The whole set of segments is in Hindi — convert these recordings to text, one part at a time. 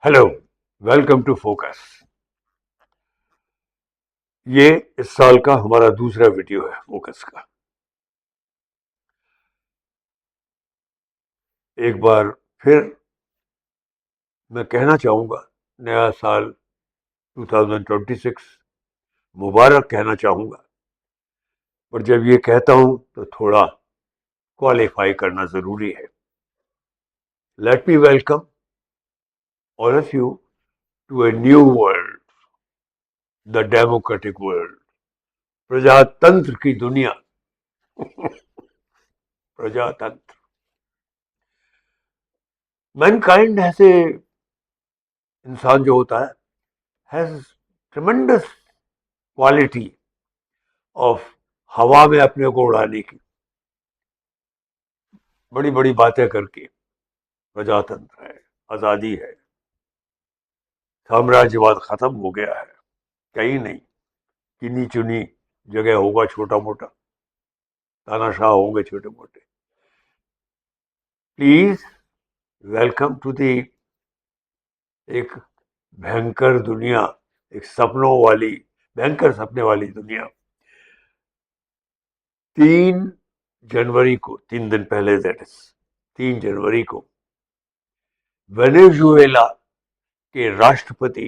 Hello, welcome to focus. ये इस साल का हमारा दूसरा वीडियो है फोकस का। एक बार फिर मैं कहना चाहूँगा, नया साल 2026 मुबारक कहना चाहूँगा। पर जब ये कहता हूँ तो थोड़ा क्वालिफाई करना ज़रूरी है। Let me welcome all of you to a new world, the democratic world, प्रजातंत्र की दुनिया। प्रजातंत्र। मैनकाइंड ऐसे इंसान जो होता है हैज ट्रेमेंडस क्वालिटी ऑफ हवा में अपने को उड़ाने की, बड़ी बड़ी बातें करके। प्रजातंत्र है, आजादी है, साम्राज्यवाद खत्म हो गया है, कहीं नहीं। किन्नी चुनी जगह होगा छोटा मोटा, तानाशाह होंगे छोटे मोटे। प्लीज वेलकम टू दी एक भयंकर दुनिया, एक सपनों वाली, भयंकर सपने वाली दुनिया। 3 जनवरी को, 3 दिन पहले, दैट इज 3 जनवरी को वेनेजुएला के राष्ट्रपति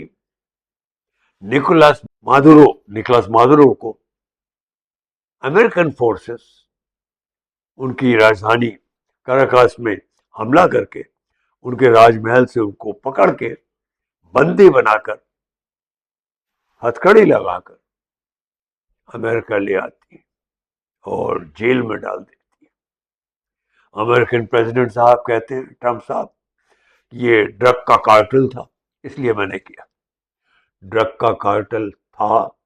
निकोलस मादुरो को अमेरिकन फोर्सेस उनकी राजधानी कराकास में हमला करके उनके राजमहल से उनको पकड़ के बंदी बनाकर, हथकड़ी लगाकर अमेरिका ले आती है और जेल में डाल देती है। अमेरिकन प्रेसिडेंट साहब कहते हैं, ट्रम्प साहब, ये ड्रग का कार्टेल था, इसलिए मैंने किया। ड्रग का कार्टेल था।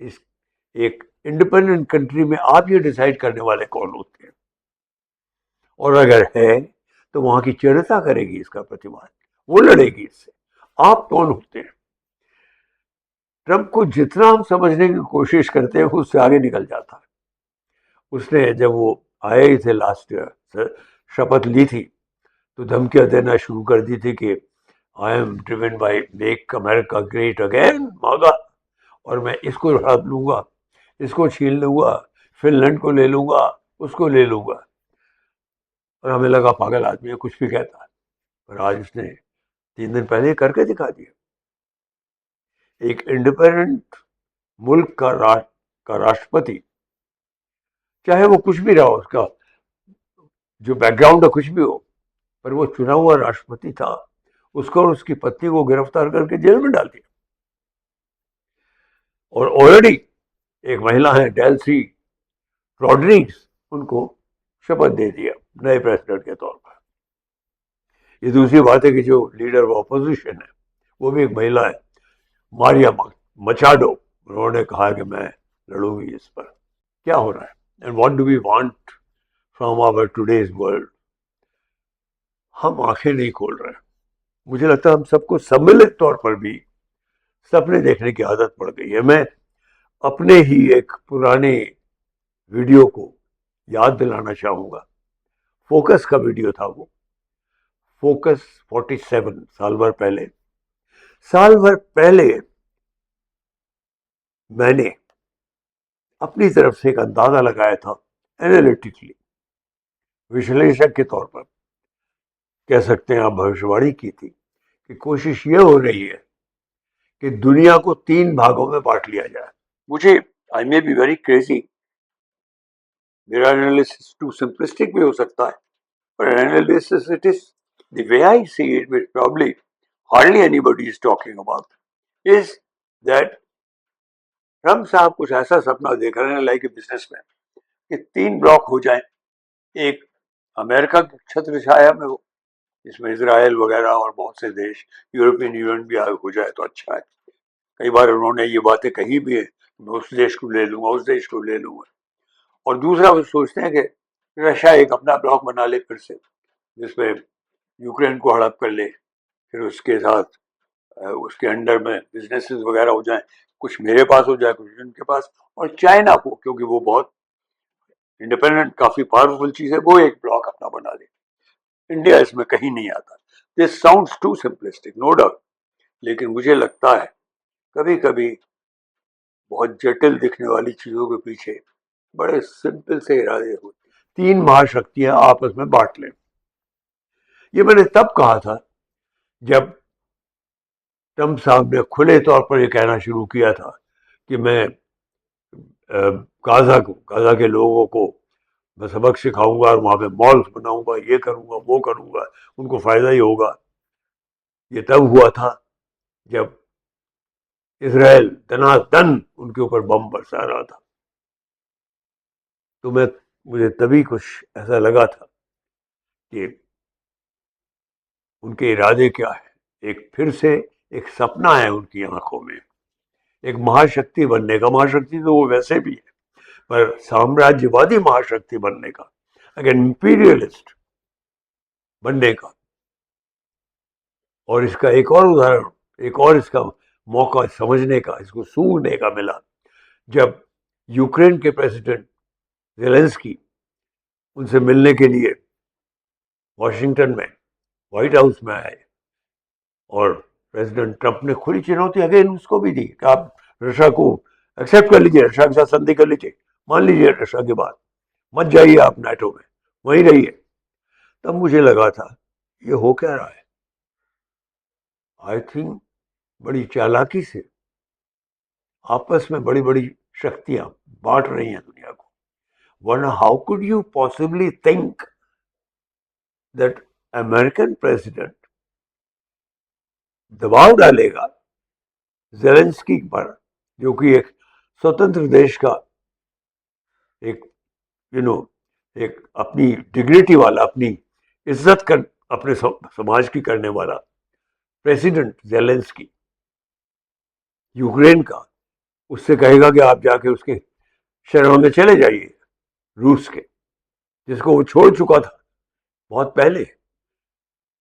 इस एक इंडिपेंडेंट कंट्री में आप ये डिसाइड करने वाले कौन होते हैं? और अगर है तो वहां की जनता करेगी इसका प्रतिवाद, वो लड़ेगी इससे। आप कौन होते हैं? ट्रंप को जितना हम समझने की कोशिश करते हैं उससे आगे निकल जाता है। उसने जब वो आए ही थे लास्ट ईयर, शपथ ली थी, तो धमकियां देना शुरू कर दी थी कि I am driven by make America great again, मागा, और मैं इसको हड़प लूंगा, इसको छीन लूंगा, फिनलैंड को ले लूंगा, उसको ले लूंगा। और हमें लगा पागल आदमी है, कुछ भी कहता है। पर आज उसने 3 दिन पहले करके दिखा दिया। एक इंडिपेंडेंट मुल्क का राष्ट्रपति, चाहे वो कुछ भी रहा हो, उसका जो बैकग्राउंड है कुछ भी हो, पर वो चुना हुआ राष्ट्रपति था। उसको और उसकी पत्नी को गिरफ्तार करके जेल में डाल दिया। और ऑलरेडी एक महिला है, डेल्सी रॉड्रिग्स, उनको शपथ दे दिया नए प्रेसिडेंट के तौर पर। ये दूसरी बात है कि जो लीडर ऑफ ऑपोजिशन है वो भी एक महिला है, मारिया मचाडो। उन्होंने कहा कि मैं लड़ूंगी इस पर। क्या हो रहा है? And what do we want from our today's world? हम आंखें नहीं खोल रहे हैं। मुझे लगता है हम सबको सम्मिलित तौर पर भी सपने देखने की आदत पड़ गई है। मैं अपने ही एक पुराने वीडियो को याद दिलाना चाहूंगा। फोकस का वीडियो था वो, फोकस 47, साल भर पहले मैंने अपनी तरफ से एक अंदाजा लगाया था, एनालिटिकली, विश्लेषक के तौर पर कह सकते हैं, आप भविष्यवाणी की थी कि कोशिश ये हो रही है कि दुनिया को 3 भागों में बांट लिया जाए। मुझे, आई मे बी वेरी क्रेजी, मेरा एनालिसिस टू सिंपलिस्टिक भी हो सकता है, पर analysis it is the way I see it, which probably hardly anybody is talking about, is that Trump साहब कुछ ऐसा सपना देख रहे हैं, लाइक ए बिजनेसमैन, कि 3 ब्लॉक हो जाए। एक अमेरिका की छत्र छाया में हो, इसमें इसराइल वगैरह और बहुत से देश, यूरोपियन यूनियन भी हो जाए तो अच्छा है। कई बार उन्होंने ये बातें कही भी है, मैं उस देश को ले लूंगा, उस देश को ले लूंगा। और दूसरा वो सोचते हैं कि रशिया एक अपना ब्लॉक बना ले फिर से, जिसमें यूक्रेन को हड़प कर ले, फिर उसके साथ उसके अंडर में बिजनेसेस वगैरह हो जाए, कुछ मेरे पास हो जाए, कुछ उनके पास। और चाइना को, क्योंकि वो बहुत इंडिपेंडेंट, काफी पावरफुल चीज है, वो एक ब्लॉक अपना बना ले। इंडिया इसमें कहीं नहीं आता। This sounds too simplistic, no doubt. लेकिन मुझे लगता है कभी कभी बहुत जटिल दिखने वाली चीजों के पीछे बड़े सिंपल से इरादे होते। 3 महाशक्तियां आपस में बांट लें, ये मैंने तब कहा था जब ट्रंप साहब ने खुले तौर पर यह कहना शुरू किया था कि मैं गाजा के लोगों को मैं सबक सिखाऊंगा और वहां पे मॉल्स बनाऊंगा, ये करूंगा वो करूंगा, उनको फायदा ही होगा। ये तब हुआ था जब इसराइल दनादन उनके ऊपर बम बरसा रहा था। तो मुझे तभी कुछ ऐसा लगा था कि उनके इरादे क्या है। एक फिर से एक सपना है उनकी आंखों में, एक महाशक्ति बनने का। महाशक्ति तो वो वैसे भी है, पर साम्राज्यवादी महाशक्ति बनने का, अगेन इंपीरियलिस्ट बनने का। और इसका एक और उदाहरण, एक और इसका मौका समझने का, इसको सूंघने का मिला जब यूक्रेन के प्रेसिडेंट जेलेंस्की उनसे मिलने के लिए वॉशिंगटन में व्हाइट हाउस में आए और प्रेसिडेंट ट्रंप ने खुली चुनौती अगेन उसको भी दी कि आप रशिया को एक्सेप्ट कर लीजिए, रशिया के साथ संधि कर लीजिए, मान लीजिए रशिया की बात, मत जाइए आप नाटो में, वहीं रहिए। तब मुझे लगा था ये हो क्या रहा है। आई थिंक बड़ी चालाकी से आपस में बड़ी बड़ी शक्तियां बांट रही हैं दुनिया को, वरना how could you possibly think that American president दबाव डालेगा जेलेंस्की पर, जो कि एक स्वतंत्र देश का एक एक अपनी डिग्निटी वाला, अपनी इज्जत कर अपने समाज की करने वाला प्रेसिडेंट जेलेंस्की यूक्रेन का, उससे कहेगा कि आप जाके उसके शरण में चले जाइए, रूस के, जिसको वो छोड़ चुका था बहुत पहले,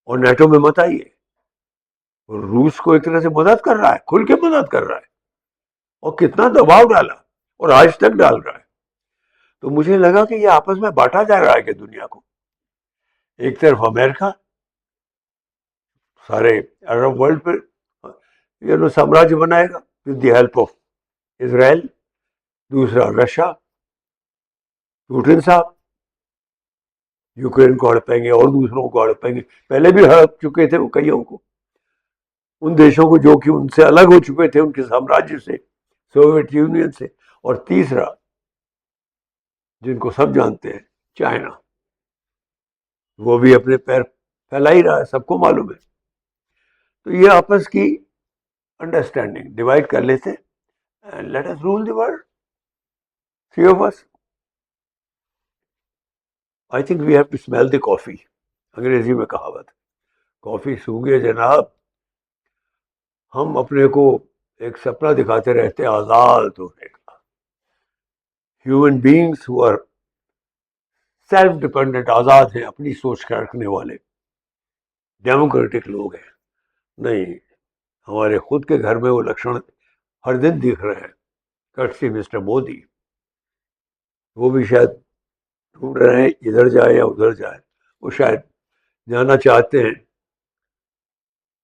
और नाटो में मत आइए। और रूस को एक तरह से मदद कर रहा है, खुल के मदद कर रहा है, और कितना दबाव डाला और आज तक डाल रहा है। तो मुझे लगा कि ये आपस में बांटा जा रहा है कि दुनिया को, एक तरफ अमेरिका सारे अरब वर्ल्ड पर साम्राज्य बनाएगा with the help of Israel, दूसरा रशिया, पुतिन साहब यूक्रेन को हड़पेंगे और दूसरों को हड़पेंगे, पहले भी हड़प चुके थे वो कईयों को, उन देशों को जो कि उनसे अलग हो चुके थे उनके साम्राज्य से, सोवियत यूनियन से। और तीसरा जिनको सब जानते हैं, चाइना, वो भी अपने पैर फैला ही रहा है, सबको मालूम है। तो ये आपस की अंडरस्टैंडिंग डिवाइड कर लेते and let us rule the world, three of us. I think we have to smell the coffee, अंग्रेजी में कहावत, कॉफी सूंघे जनाब। हम अपने को एक सपना दिखाते रहते हैं आजाद होने का, human beings who are self dependent, आजाद हैं, अपनी सोच का रखने वाले डेमोक्रेटिक लोग हैं। नहीं, हमारे खुद के घर में वो लक्षण हर दिन दिख रहे हैं, कर्टसी मिस्टर मोदी, वो भी शायद ढूंढ रहे हैं इधर जाए या उधर जाए। वो शायद जाना चाहते हैं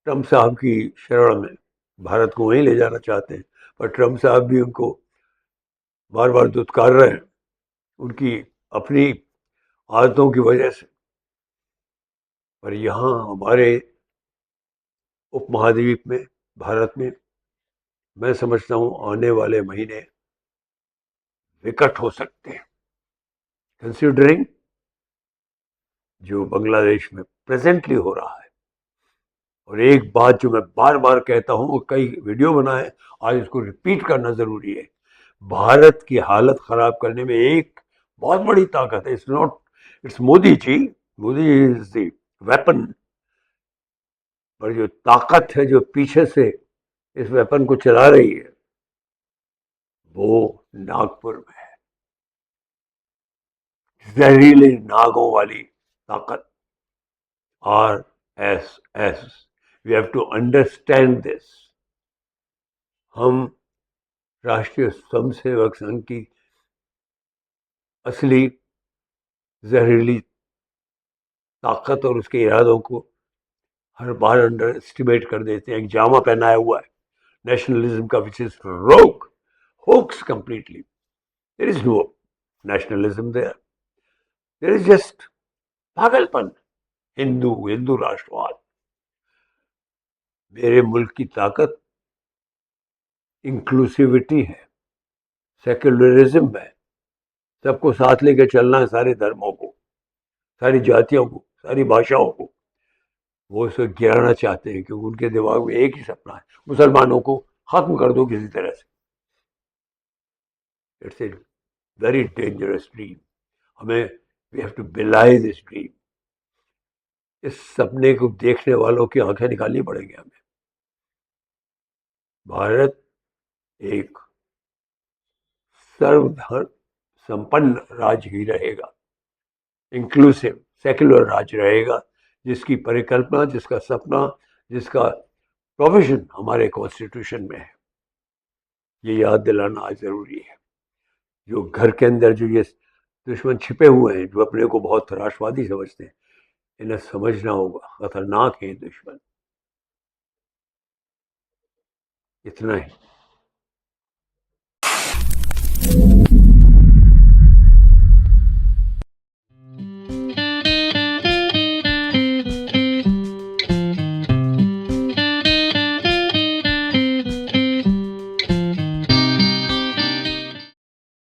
ट्रंप साहब की शरण में, भारत को वहीं ले जाना चाहते हैं, पर ट्रंप साहब भी उनको बार बार दुत्कार रहे हैं उनकी अपनी आदतों की वजह से। पर यहाँ हमारे उपमहाद्वीप में, भारत में, मैं समझता हूँ आने वाले महीने विकट हो सकते हैं, कंसिडरिंग जो बांग्लादेश में प्रेजेंटली हो रहा है। और एक बात जो मैं बार बार कहता हूँ और कई वीडियो बनाए, आज इसको रिपीट करना जरूरी है, भारत की हालत खराब करने में एक बहुत बड़ी ताकत है, it's Modi ji, Modi is the weapon, पर जो ताकत है जो पीछे से इस वेपन को चला रही है वो नागपुर में है, जहरीले नागों वाली ताकत, RSS। We have to understand this. हम राष्ट्रीय स्वयंसेवक संघ की असली जहरीली ताकत और उसके इरादों को हर बार अंडर एस्टिमेट कर देते हैं। एक जामा पहनाया हुआ है नेशनलिज्म का, which is rogue, hoax completely. There is no nationalism there, there is just पागलपन। हिंदू हिंदू राष्ट्रवाद। मेरे मुल्क की ताकत इंक्लूसिविटी है, सेक्युलरिज्म है। सबको साथ लेकर चलना है, सारे धर्मों को, सारी जातियों को, सारी भाषाओं को। वो इसे गिराना चाहते हैं क्योंकि उनके दिमाग में एक ही सपना है, मुसलमानों को खत्म कर दो किसी तरह से। It's a very dangerous dream. हमें वी हैव टू बिलाई दिस ड्रीम। इस सपने को देखने वालों की आंखें निकालनी पड़ेगी हमें। भारत एक सर्वधर्म संपन्न राज्य ही रहेगा, इंक्लूसिव सेक्युलर राज्य रहेगा, जिसकी परिकल्पना, जिसका सपना, जिसका प्रोविजन हमारे कॉन्स्टिट्यूशन में है। ये याद दिलाना आज जरूरी है। जो घर के अंदर जो ये दुश्मन छिपे हुए हैं, जो अपने को बहुत राष्ट्रवादी समझते हैं, इन्हें समझना होगा खतरनाक है दुश्मन। इतना ही।